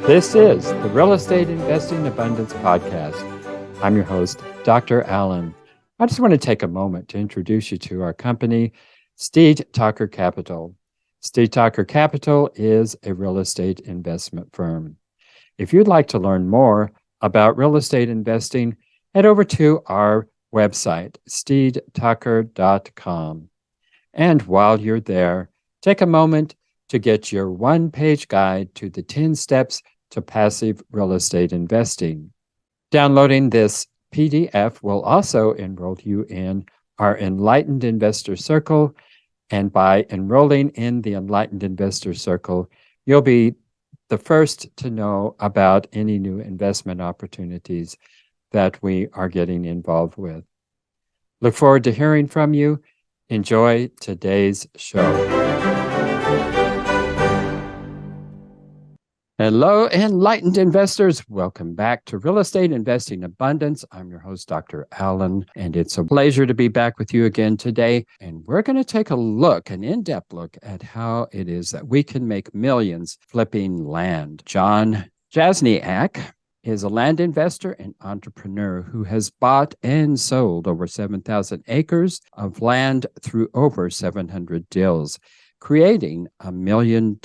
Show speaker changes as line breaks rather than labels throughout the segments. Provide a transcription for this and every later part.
This is the Real Estate Investing Abundance Podcast. I'm your host, Dr. Allen. I just want to take a moment to introduce you to our company, Steed Talker Capital. Steed Talker Capital is a real estate investment firm. If you'd like to learn more about real estate investing, head over to our website, steedtalker.com. And while you're there, take a moment to get your one-page guide to the 10 steps to passive real estate investing. Downloading this PDF will also enroll you in our Enlightened Investor Circle. And by enrolling in the Enlightened Investor Circle, you'll be the first to know about any new investment opportunities that we are getting involved with. Look forward to hearing from you. Enjoy today's show. Hello, enlightened investors. Welcome back to Real Estate Investing Abundance. I'm your host, Dr. Allen, and it's a pleasure to be back with you again today. And we're going to take a look, an in-depth look at how it is that we can make millions flipping land. Jon Jasniak is a land investor and entrepreneur who has bought and sold over 7,000 acres of land through over 700 deals, creating a $1 million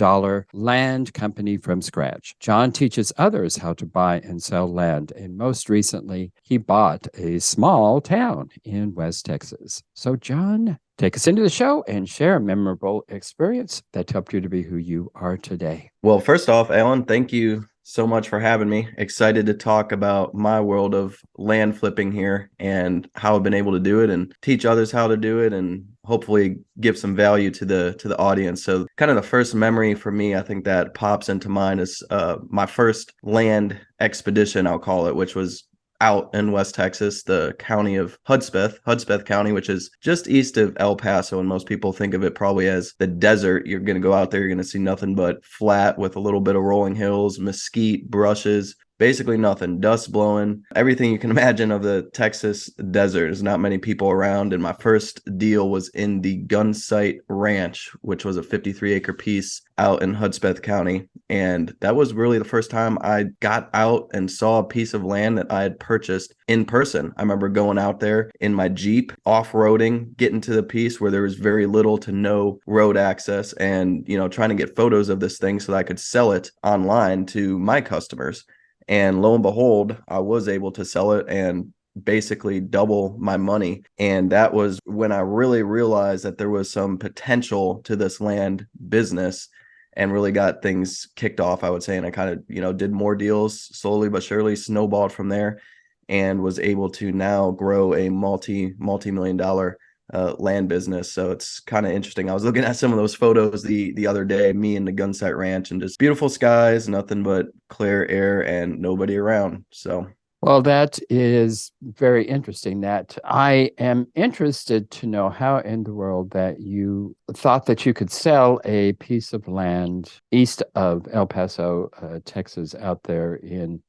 land company from scratch. Jon teaches others how to buy and sell land, and most recently, he bought a small town in West Texas. So Jon, take us into the show and share a memorable experience that helped you to be who you are today.
Well, first off, Alan, thank you so much for having me. Excited to talk about my world of land flipping here and how I've been able to do it and teach others how to do it and hopefully give some value to the audience. So kind of the first memory for me, I think that pops into mind is my first land expedition, I'll call it, which was out in West Texas, the county of Hudspeth County, which is just east of El Paso. And most people think of it probably as the desert. You're going to go out there, you're going to see nothing but flat with a little bit of rolling hills, mesquite, brushes, basically nothing, dust blowing, everything you can imagine of the Texas desert. There's not many people around. And my first deal was in the Gunsight Ranch, which was a 53-acre piece out in Hudspeth County. And that was really the first time I got out and saw a piece of land that I had purchased in person. I remember going out there in my Jeep, off-roading, getting to the piece where there was very little to no road access and, trying to get photos of this thing so that I could sell it online to my customers. And lo and behold, I was able to sell it and basically double my money. And that was when I really realized that there was some potential to this land business and really got things kicked off, I would say. And I kind of, did more deals slowly but surely, snowballed from there, and was able to now grow a multi-million dollar land business. So it's kind of interesting. I was looking at some of those photos the other day, me in the Gunsight Ranch, and just beautiful skies, nothing but clear air and nobody around. So
well, that is very interesting. That I am interested to know how in the world that you thought that you could sell a piece of land east of El Paso, Texas, out there in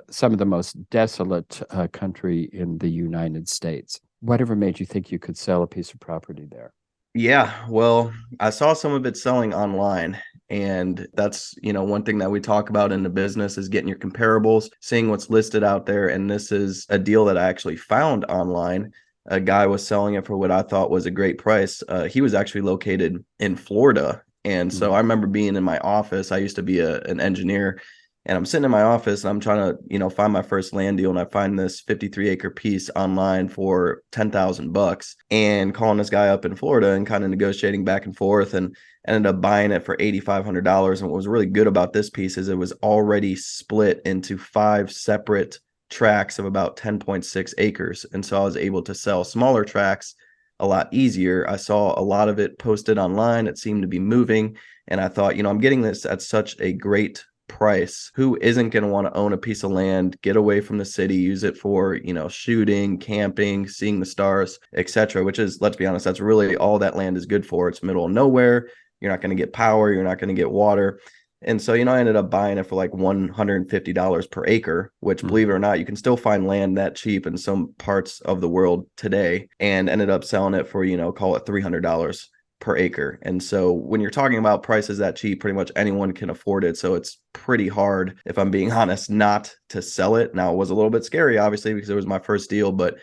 some of the most desolate country in the United States. Whatever made you think you could sell a piece of property there?
Yeah, well, I saw some of it selling online. And that's, one thing that we talk about in the business is getting your comparables, seeing what's listed out there. And this is a deal that I actually found online. A guy was selling it for what I thought was a great price. He was actually located in Florida. And so I remember being in my office. I used to be an engineer. And I'm sitting in my office and I'm trying to, find my first land deal. And I find this 53-acre piece online for $10,000 and calling this guy up in Florida and kind of negotiating back and forth, and ended up buying it for $8,500. And what was really good about this piece is it was already split into 5 separate tracts of about 10.6 acres. And so I was able to sell smaller tracts a lot easier. I saw a lot of it posted online. It seemed to be moving. And I thought, I'm getting this at such a great price. Who isn't going to want to own a piece of land, get away from the city, use it for, shooting, camping, seeing the stars, etc., which is, let's be honest, that's really all that land is good for. It's middle of nowhere. You're not going to get power. You're not going to get water. And so, I ended up buying it for like $150 per acre, which, believe it or not, you can still find land that cheap in some parts of the world today, and ended up selling it for, call it $300 per acre. And so when you're talking about prices that cheap, pretty much anyone can afford it. So it's pretty hard, if I'm being honest, not to sell it. Now, it was a little bit scary, obviously, because it was my first deal, but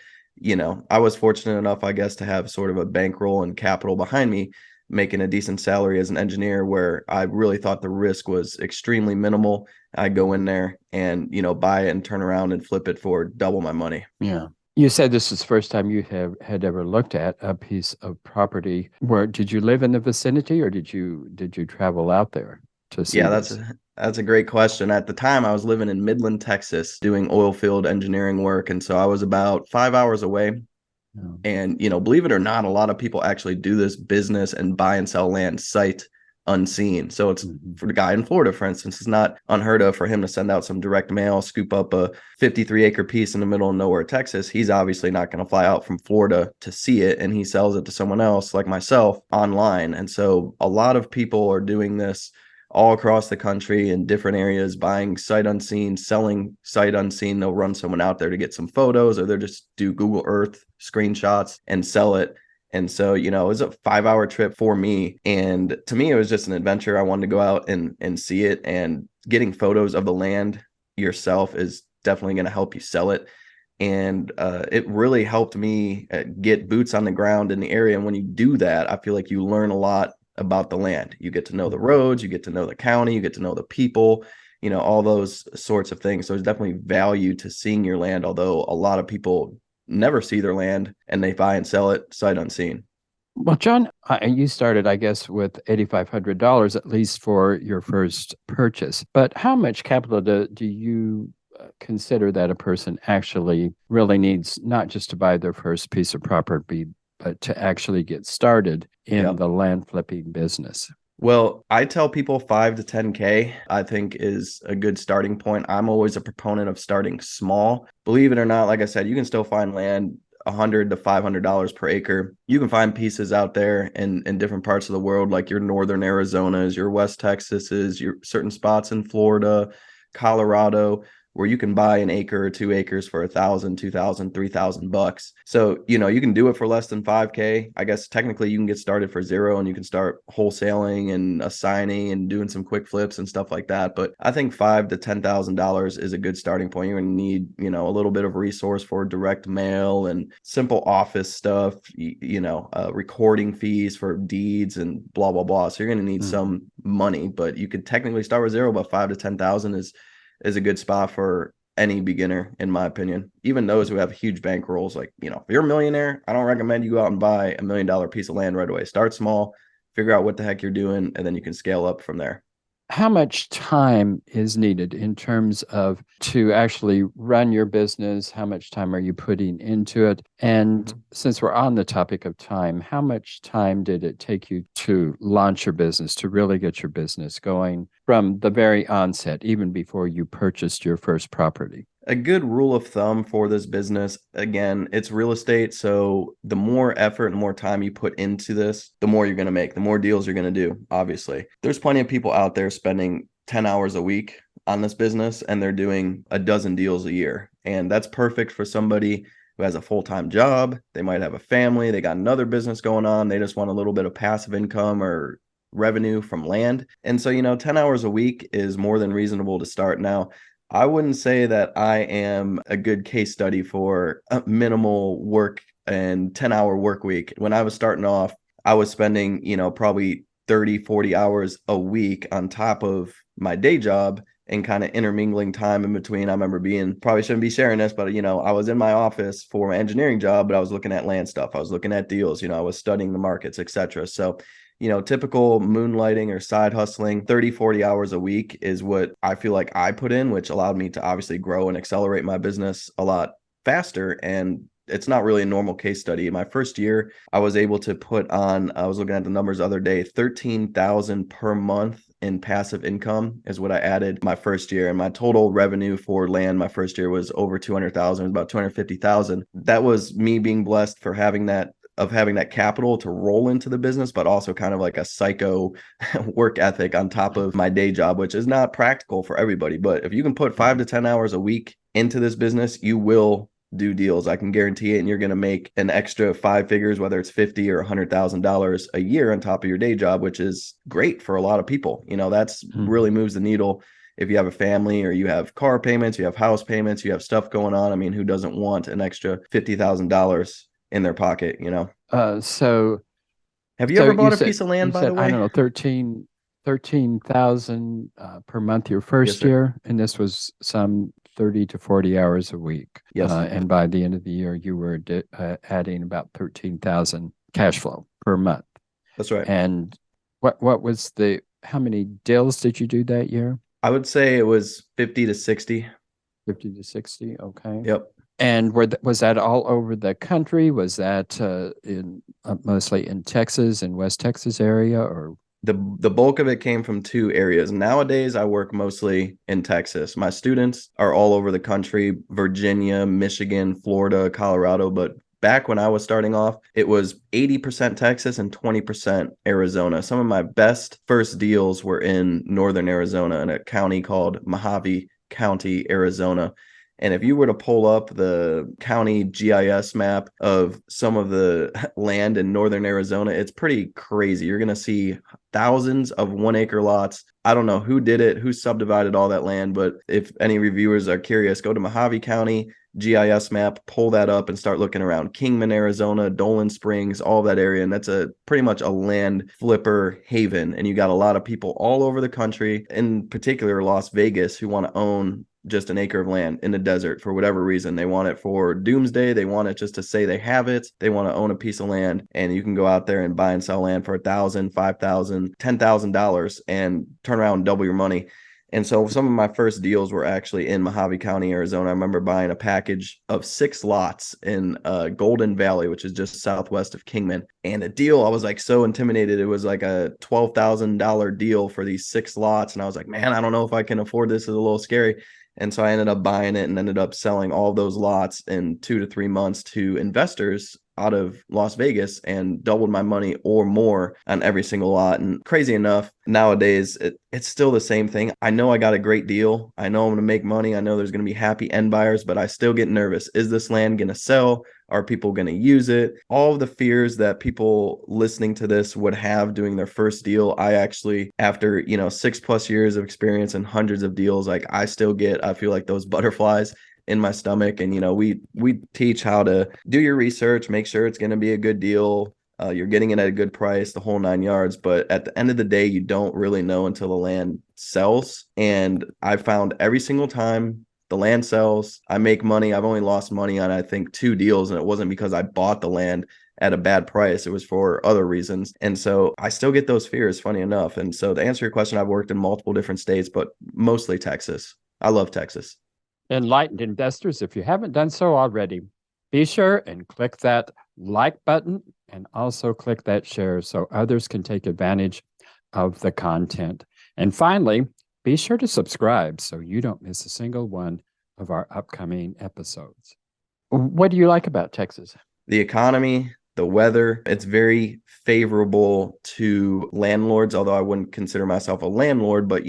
I was fortunate enough, I guess, to have sort of a bankroll and capital behind me, making a decent salary as an engineer, where I really thought the risk was extremely minimal. I go in there and, buy it and turn around and flip it for double my money.
Yeah. You said this is the first time you had ever looked at a piece of property. Where did you live in the vicinity, or did you travel out there to see
Yeah,
this?
that's a great question. At the time, I was living in Midland, Texas, doing oil field engineering work, and so I was about 5 hours away.
Oh.
And, believe it or not, a lot of people actually do this business and buy and sell land sight unseen. So it's for the guy in Florida, for instance, it's not unheard of for him to send out some direct mail, scoop up a 53-acre piece in the middle of nowhere, Texas. He's obviously not going to fly out from Florida to see it, and he sells it to someone else like myself online. And so a lot of people are doing this all across the country in different areas, buying sight unseen, selling sight unseen. They'll run someone out there to get some photos, or they'll just do Google Earth screenshots and sell it. And so, it was a 5-hour trip for me. And to me, it was just an adventure. I wanted to go out and see it. And getting photos of the land yourself is definitely going to help you sell it. And it really helped me get boots on the ground in the area. And when you do that, I feel like you learn a lot about the land. You get to know the roads, you get to know the county, you get to know the people, all those sorts of things. So there's definitely value to seeing your land, although a lot of people never see their land and they buy and sell it sight unseen.
Well, John, you started, I guess, with $8,500 at least for your first purchase. But how much capital do you consider that a person actually really needs, not just to buy their first piece of property, but to actually get started in the land flipping business?
Well, I tell people 5 to 10K, I think, is a good starting point. I'm always a proponent of starting small. Believe it or not, like I said, you can still find land $100 to $500 per acre. You can find pieces out there in different parts of the world, like your northern Arizonas, your West Texases, your certain spots in Florida, Colorado, where you can buy an acre or 2 acres for $1,000, $2,000, $3,000. So, you can do it for less than 5K. I guess technically you can get started for zero, and you can start wholesaling and assigning and doing some quick flips and stuff like that. But I think $5,000 to $10,000 is a good starting point. You're going to need, a little bit of resource for direct mail and simple office stuff, recording fees for deeds and blah, blah, blah. So you're going to need some money, but you could technically start with zero, but 5,000 to 10,000 is a good spot for any beginner, in my opinion. Even those who have huge bankrolls, like, if you're a millionaire, I don't recommend you go out and buy $1 million piece of land right away. Start small, figure out what the heck you're doing, and then you can scale up from there.
How much time is needed in terms of to actually run your business? How much time are you putting into it? And since we're on the topic of time, how much time did it take you to launch your business, to really get your business going from the very onset, even before you purchased your first property?
A good rule of thumb for this business, again, it's real estate. So the more effort and more time you put into this, the more you're going to make, the more deals you're going to do, obviously. There's plenty of people out there spending 10 hours a week on this business, and they're doing a dozen deals a year. And that's perfect for somebody who has a full-time job. They might have a family. They got another business going on. They just want a little bit of passive income or revenue from land. And so, 10 hours a week is more than reasonable to start. Now, I wouldn't say that I am a good case study for a minimal work and 10-hour work week. When I was starting off, I was spending, probably 30, 40 hours a week on top of my day job and kind of intermingling time in between. I remember probably shouldn't be sharing this, but, I was in my office for my engineering job, but I was looking at land stuff. I was looking at deals, I was studying the markets, etc. So typical moonlighting or side hustling, 30, 40 hours a week is what I feel like I put in, which allowed me to obviously grow and accelerate my business a lot faster. And it's not really a normal case study. In my first year, I was able to I was looking at the numbers the other day, 13,000 per month in passive income is what I added my first year. And my total revenue for land my first year was over 200,000, about 250,000. That was me being blessed for having that capital to roll into the business, but also kind of like a psycho work ethic on top of my day job, which is not practical for everybody. But if you can put 5 to 10 hours a week into this business, you will do deals. I can guarantee it. And you're going to make an extra five figures, whether it's 50 or $100,000 a year on top of your day job, which is great for a lot of people. That's really moves the needle. If you have a family or you have car payments, you have house payments, you have stuff going on. I mean, who doesn't want an extra $50,000 in their pocket,
So
Have you
so
ever
you
bought a
said
piece of land, by the
I
way?
don't know, 13,000 per month your
Yes,
first
sir.
year, and this was some 30 to 40 hours a week.
Yes.
And by the end of the year, you were adding about 13,000 cash flow per month.
That's right.
And what was how many deals did you do that year?
I would say it was 50 to 60.
50 to 60. Okay.
Yep.
And was that all over the country? Was that in mostly in Texas and West Texas area, or
The bulk of it came from two areas. Nowadays, I work mostly in Texas. My students are all over the country, Virginia, Michigan, Florida, Colorado, but back when I was starting off, it was 80% Texas and 20% Arizona. Some of my best first deals were in northern Arizona in a county called Mojave County, Arizona. And if you were to pull up the county GIS map of some of the land in northern Arizona, it's pretty crazy. You're going to see thousands of 1 acre lots. I don't know who did it, who subdivided all that land, but if any reviewers are curious, go to Mojave County GIS map, pull that up and start looking around Kingman, Arizona, Dolan Springs, all that area. And that's a pretty much a land flipper haven. And you got a lot of people all over the country, in particular Las Vegas, who want to own just an acre of land in the desert for whatever reason. They want it for doomsday. They want it just to say they have it. They want to own a piece of land, and you can go out there and buy and sell land for $1,000, $5,000, $10,000 and turn around and double your money. And so some of my first deals were actually in Mojave County, Arizona. I remember buying a package of 6 lots in Golden Valley, which is just southwest of Kingman. And the deal, I was like so intimidated. It was like a $12,000 deal for these 6 lots. And I was like, man, I don't know if I can afford this. It's a little scary. And so I ended up buying it and ended up selling all those lots in 2 to 3 months to investors out of Las Vegas and doubled my money or more on every single lot. And crazy enough, nowadays, it's still the same thing. I know I got a great deal. I know I'm going to make money. I know there's going to be happy end buyers, but I still get nervous. Is this land going to sell? Are people going to use it? All of the fears that people listening to this would have doing their first deal, I actually, after 6+ years of experience and hundreds of deals, like I feel like those butterflies in my stomach. And we teach how to do your research, make sure it's going to be a good deal, you're getting it at a good price, the whole 9 yards. But at the end of the day, you don't really know until the land sells. And I found every single time the land sells, I make money. I've only lost money on I think 2 deals, and it wasn't because I bought the land at a bad price. It was for other reasons. And so I still get those fears, funny enough. And so to answer your question, I've worked in multiple different states, but mostly Texas. I love Texas.
enlightened investors, if you haven't done so already, be sure and click that like button and also click that share so others can take advantage of the content. And finally, be sure to subscribe so you don't miss a single one of our upcoming episodes. What do you like about Texas?
The economy, the weather, it's very favorable to landlords, although I wouldn't consider myself a landlord, but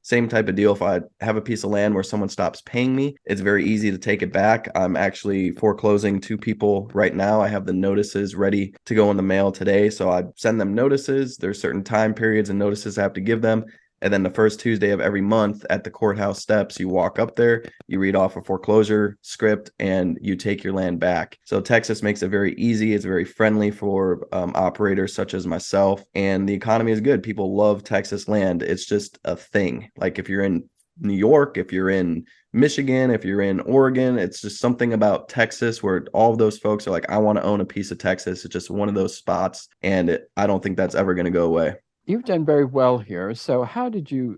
same type of deal. If I have a piece of land where someone stops paying me, it's very easy to take it back. I'm actually foreclosing 2 people right now. I have the notices ready to go in the mail today. So I send them notices. There's certain time periods and notices I have to give them. And then the first Tuesday of every month at the courthouse steps, you walk up there, you read off a foreclosure script, and you take your land back. So Texas makes it very easy. It's very friendly for operators such as myself. And the economy is good. People love Texas land. It's just a thing. Like if you're in New York, if you're in Michigan, if you're in Oregon, it's just something about Texas where all of those folks are like, I want to own a piece of Texas. It's just one of those spots. And I don't think that's ever going to go away.
You've done very well here. So how do you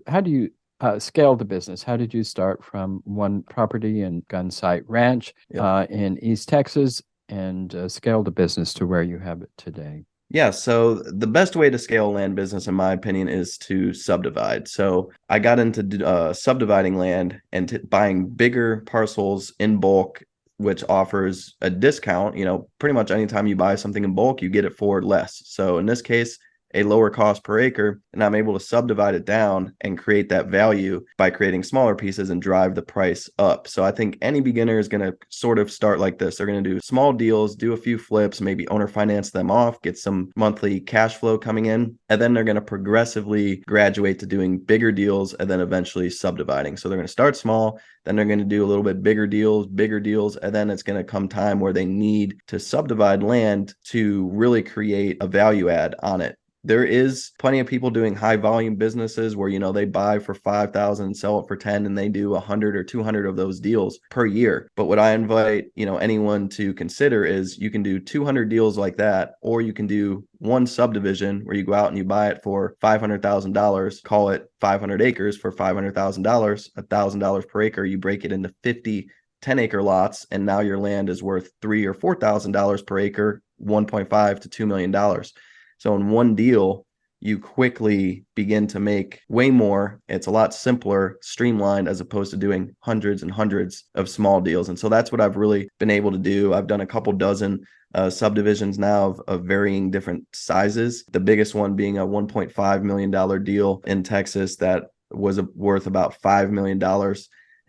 scale the business? How did you start from one property in Gunsight Ranch in East Texas and scale the business to where you have it today?
Yeah, so the best way to scale a land business, in my opinion, is to subdivide. So I got into subdividing land and buying bigger parcels in bulk, which offers a discount. Pretty much anytime you buy something in bulk, you get it for less. So in this case, a lower cost per acre, and I'm able to subdivide it down and create that value by creating smaller pieces and drive the price up. So I think any beginner is going to sort of start like this. They're going to do small deals, do a few flips, maybe owner finance them off, get some monthly cash flow coming in, and then they're going to progressively graduate to doing bigger deals and then eventually subdividing. So they're going to start small, then they're going to do a little bit bigger deals, and then it's going to come time where they need to subdivide land to really create a value add on it. There is plenty of people doing high volume businesses where, they buy for 5,000 and sell it for 10, and they do 100 or 200 of those deals per year. But what I invite, anyone to consider is you can do 200 deals like that, or you can do one subdivision where you go out and you buy it for $500,000, call it 500 acres for $500,000, $1,000 per acre. You break it into 50 10-acre lots, and now your land is worth $3,000 or $4,000 per acre, $1.5 to $2 million. So in one deal, you quickly begin to make way more. It's a lot simpler, streamlined, as opposed to doing hundreds and hundreds of small deals. And so that's what I've really been able to do. I've done a couple dozen subdivisions now of varying different sizes. The biggest one being a $1.5 million deal in Texas that was worth about $5 million.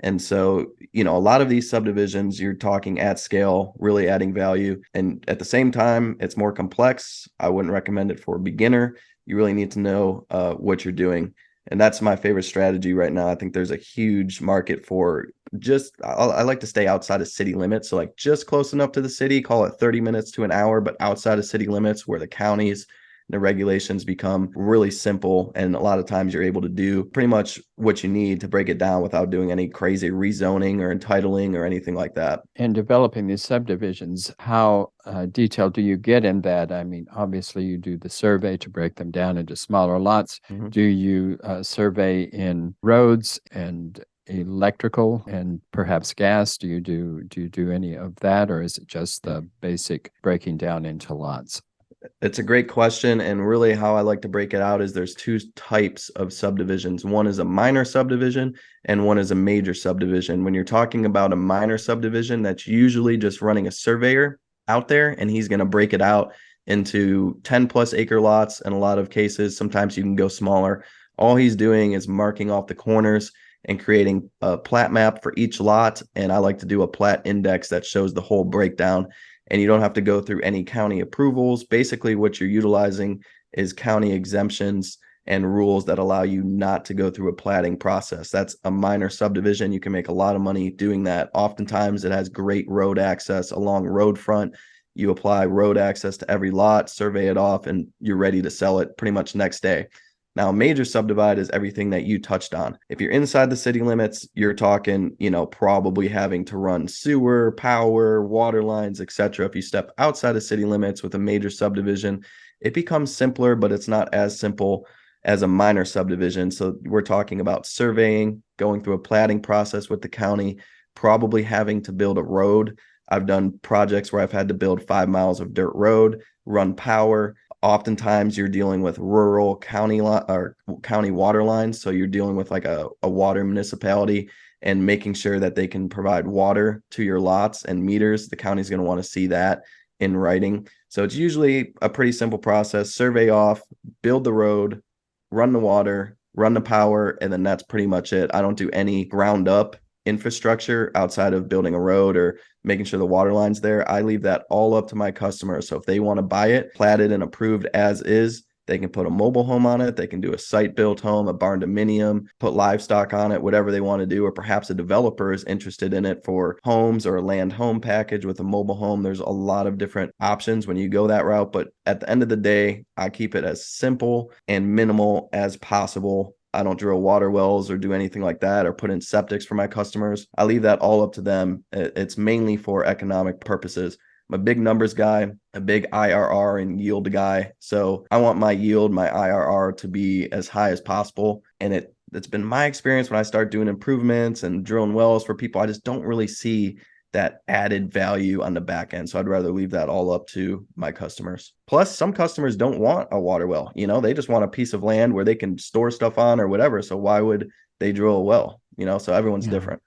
And so, a lot of these subdivisions, you're talking at scale, really adding value. And at the same time, it's more complex. I wouldn't recommend it for a beginner. You really need to know what you're doing. And that's my favorite strategy right now. I think there's a huge market for I like to stay outside of city limits. So like just close enough to the city, call it 30 minutes to an hour, but outside of city limits where the counties, the regulations become really simple. And a lot of times you're able to do pretty much what you need to break it down without doing any crazy rezoning or entitling or anything like that.
In developing these subdivisions, how detailed do you get in that? I mean, obviously you do the survey to break them down into smaller lots. Mm-hmm. Do you survey in roads and electrical and perhaps gas? Do you do any of that, or is it just the basic breaking down into lots?
It's a great question. And really how I like to break it out is there's two types of subdivisions. One is a minor subdivision and one is a major subdivision. When you're talking about a minor subdivision, that's usually just running a surveyor out there, and he's going to break it out into 10 plus acre lots. In a lot of cases, sometimes you can go smaller. All he's doing is marking off the corners and creating a plat map for each lot. And I like to do a plat index that shows the whole breakdown. And you don't have to go through any county approvals. Basically, what you're utilizing is county exemptions and rules that allow you not to go through a platting process. That's a minor subdivision. You can make a lot of money doing that. Oftentimes, it has great road access along road front. You apply road access to every lot, survey it off, and you're ready to sell it pretty much next day. Now, a major subdivide is everything that you touched on. If you're inside the city limits, you're talking, probably having to run sewer, power, water lines, etc. If you step outside of city limits with a major subdivision, it becomes simpler, but it's not as simple as a minor subdivision. So we're talking about surveying, going through a platting process with the county, probably having to build a road. I've done projects where I've had to build 5 miles of dirt road, run power. Oftentimes you're dealing with rural county county water lines. So you're dealing with like a water municipality and making sure that they can provide water to your lots and meters. The county's going to want to see that in writing. So it's usually a pretty simple process: survey off, build the road, run the water, run the power, and then that's pretty much it. I don't do any ground up infrastructure outside of building a road or making sure the water line's there. I leave that all up to my customers. So if they want to buy it, platted and approved as is, they can put a mobile home on it. They can do a site-built home, a barn dominium, put livestock on it, whatever they want to do. Or perhaps a developer is interested in it for homes or a land home package with a mobile home. There's a lot of different options when you go that route. But at the end of the day, I keep it as simple and minimal as possible. I don't drill water wells or do anything like that or put in septics for my customers. I leave that all up to them. It's mainly for economic purposes. I'm a big numbers guy, a big IRR and yield guy. So I want my yield, my IRR to be as high as possible. And it's been my experience when I start doing improvements and drilling wells for people, I just don't really see that added value on the back end. So I'd rather leave that all up to my customers. Plus, some customers don't want a water well. They just want a piece of land where they can store stuff on or whatever. So why would they drill a well? So everyone's different.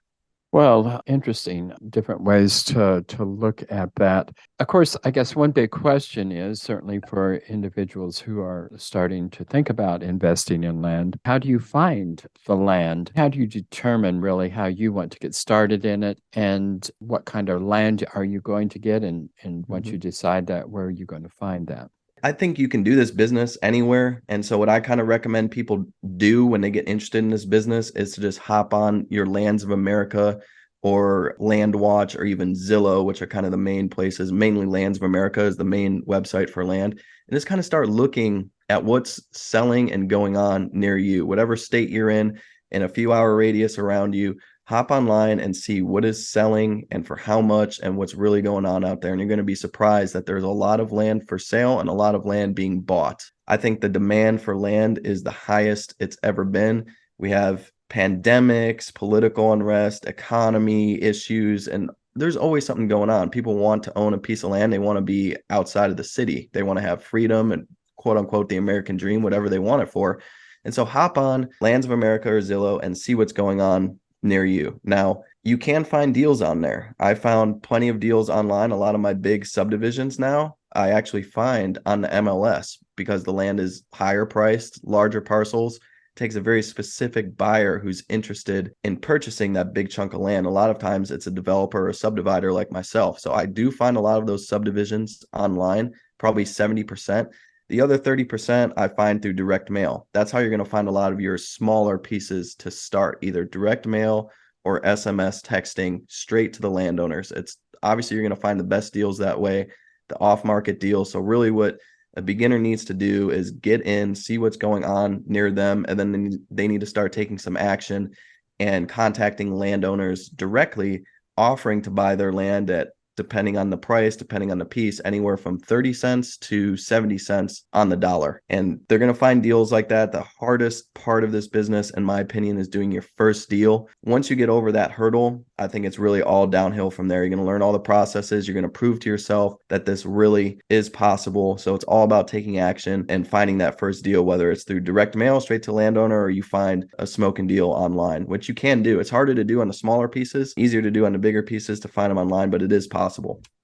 Well, interesting. Different ways to look at that. Of course, I guess one big question is certainly for individuals who are starting to think about investing in land, how do you find the land? How do you determine really how you want to get started in it? And what kind of land are you going to get? And once
Mhm.
you decide that, where are you going to find that?
I think you can do this business anywhere. And so, what I kind of recommend people do when they get interested in this business is to just hop on your Lands of America or Land Watch or even Zillow, which are kind of the main places. Mainly Lands of America is the main website for land. And just kind of start looking at what's selling and going on near you, whatever state you're in a few hour radius around you. Hop online and see what is selling and for how much and what's really going on out there. And you're going to be surprised that there's a lot of land for sale and a lot of land being bought. I think the demand for land is the highest it's ever been. We have pandemics, political unrest, economy issues, and there's always something going on. People want to own a piece of land. They want to be outside of the city. They want to have freedom and quote unquote the American dream, whatever they want it for. And so hop on Lands of America or Zillow and see what's going on near you. Now, you can find deals on there. I found plenty of deals online. A lot of my big subdivisions now, I actually find on the MLS because the land is higher priced, larger parcels. It takes a very specific buyer who's interested in purchasing that big chunk of land. A lot of times it's a developer or a subdivider like myself. So I do find a lot of those subdivisions online, probably 70%. The other 30% I find through direct mail. That's how you're going to find a lot of your smaller pieces to start, either direct mail or SMS texting straight to the landowners. It's obviously you're going to find the best deals that way, the off-market deals. So really what a beginner needs to do is get in, see what's going on near them, and then they need to start taking some action and contacting landowners directly, offering to buy their land at, depending on the price, depending on the piece, anywhere from 30 cents to 70 cents on the dollar. And they're going to find deals like that. The hardest part of this business, in my opinion, is doing your first deal. Once you get over that hurdle, I think it's really all downhill from there. You're going to learn all the processes. You're going to prove to yourself that this really is possible. So it's all about taking action and finding that first deal, whether it's through direct mail straight to landowner or you find a smoking deal online, which you can do. It's harder to do on the smaller pieces, easier to do on the bigger pieces to find them online, but it is possible.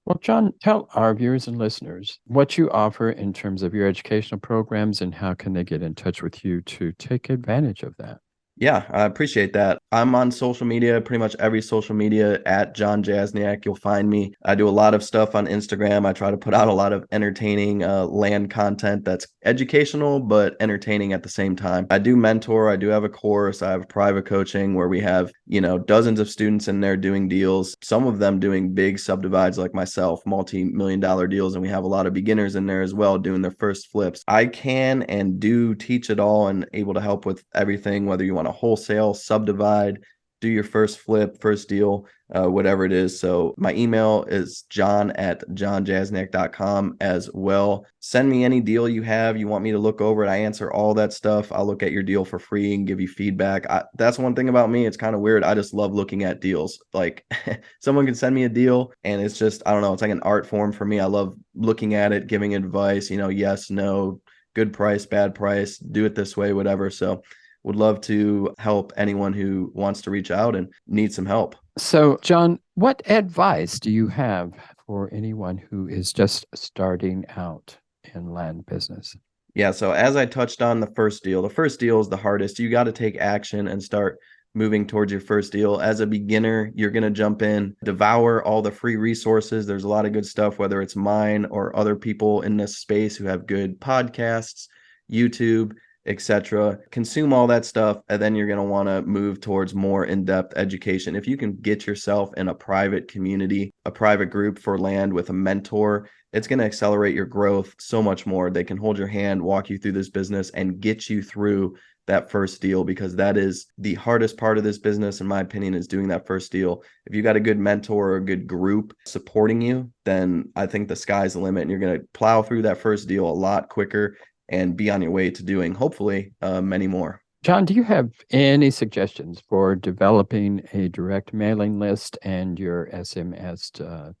Well, John, tell our viewers and listeners what you offer in terms of your educational programs and how can they get in touch with you to take advantage of that.
Yeah, I appreciate that. I'm on social media, pretty much every social media at Jon Jasniak. You'll find me. I do a lot of stuff on Instagram. I try to put out a lot of entertaining land content that's educational, but entertaining at the same time. I do mentor. I do have a course. I have private coaching where we have, dozens of students in there doing deals, some of them doing big subdivides like myself, multi-million-dollar deals. And we have a lot of beginners in there as well doing their first flips. I can and do teach it all and able to help with everything, whether you want to wholesale, subdivide, do your first flip, first deal, whatever it is. So my email is john@jonjasniak.com as well. Send me any deal you have. You want me to look over it. I answer all that stuff. I'll look at your deal for free and give you feedback. That's one thing about me. It's kind of weird. I just love looking at deals. Like someone can send me a deal and it's just, I don't know, it's like an art form for me. I love looking at it, giving advice, yes, no, good price, bad price, do it this way, whatever. So would love to help anyone who wants to reach out and needs some help.
So, John, what advice do you have for anyone who is just starting out in land business?
Yeah, so as I touched on the first deal is the hardest. You got to take action and start moving towards your first deal. As a beginner, you're going to jump in, devour all the free resources. There's a lot of good stuff, whether it's mine or other people in this space who have good podcasts, YouTube, etc. Consume all that stuff, and then you're going to want to move towards more in-depth education. If you can get yourself in a private community, a private group for land with a mentor, it's going to accelerate your growth so much more. They can hold your hand, walk you through this business, and get you through that first deal, because that is the hardest part of this business, in my opinion, is doing that first deal. If you got a good mentor or a good group supporting you, then I think the sky's the limit and you're going to plow through that first deal a lot quicker and be on your way to doing, hopefully, many more.
John, do you have any suggestions for developing a direct mailing list and your SMS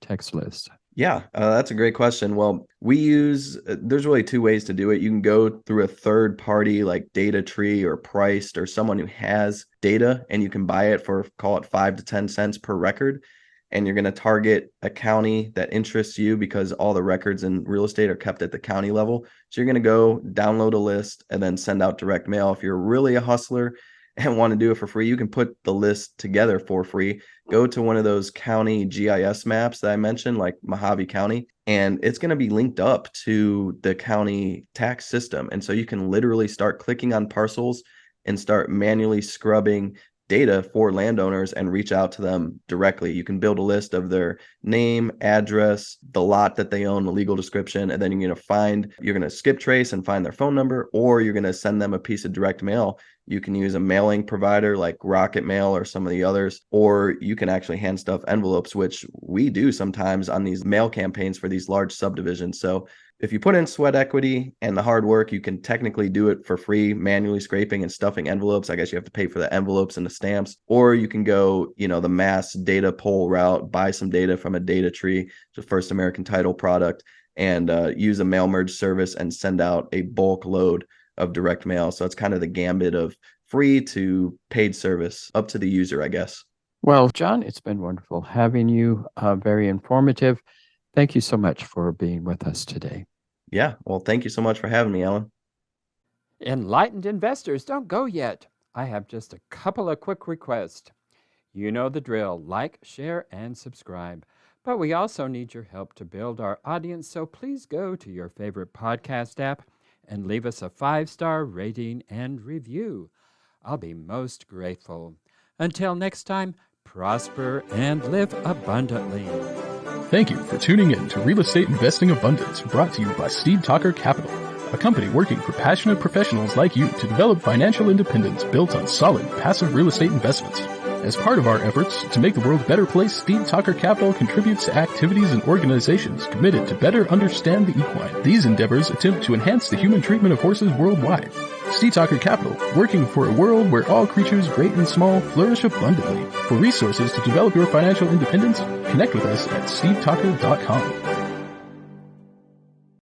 text list?
Yeah, that's a great question. Well, there's really two ways to do it. You can go through a third party like Data Tree or Priced or someone who has data, and you can buy it for, call it 5 to 10 cents per record. And you're going to target a county that interests you because all the records in real estate are kept at the county level. So you're going to go download a list and then send out direct mail. If you're really a hustler and want to do it for free, you can put the list together for free. Go to one of those county GIS maps that I mentioned, like Mojave County, and it's going to be linked up to the county tax system. And so you can literally start clicking on parcels and start manually scrubbing data for landowners and reach out to them directly. You can build a list of their name, address, the lot that they own, the legal description, and then you're going to skip trace and find their phone number, or you're going to send them a piece of direct mail. You can use a mailing provider like Rocket Mail or some of the others, or you can actually hand stuff envelopes, which we do sometimes on these mail campaigns for these large subdivisions. So if you put in sweat equity and the hard work, you can technically do it for free, manually scraping and stuffing envelopes. I guess you have to pay for the envelopes and the stamps, or you can go, the mass data poll route, buy some data from a data tree, the first American title product, and use a mail merge service and send out a bulk load of direct mail. So it's kind of the gambit of free to paid service, up to the user, I guess.
Well, Jon, it's been wonderful having you. Very informative. Thank you so much for being with us today.
Yeah. Well, thank you so much for having me, Alan.
Enlightened investors, don't go yet. I have just a couple of quick requests. You know the drill. Like, share, and subscribe. But we also need your help to build our audience, so please go to your favorite podcast app and leave us a 5-star rating and review. I'll be most grateful. Until next time, prosper and live abundantly.
Thank you for tuning in to Real Estate Investing Abundance, brought to you by Steve Talker Capital, a company working for passionate professionals like you to develop financial independence built on solid, passive real estate investments. As part of our efforts to make the world a better place, Steve Talker Capital contributes to activities and organizations committed to better understand the equine. These endeavors attempt to enhance the human treatment of horses worldwide. Steve Talker Capital, working for a world where all creatures, great and small, flourish abundantly. For resources to develop your financial independence, connect with us at stevetalker.com.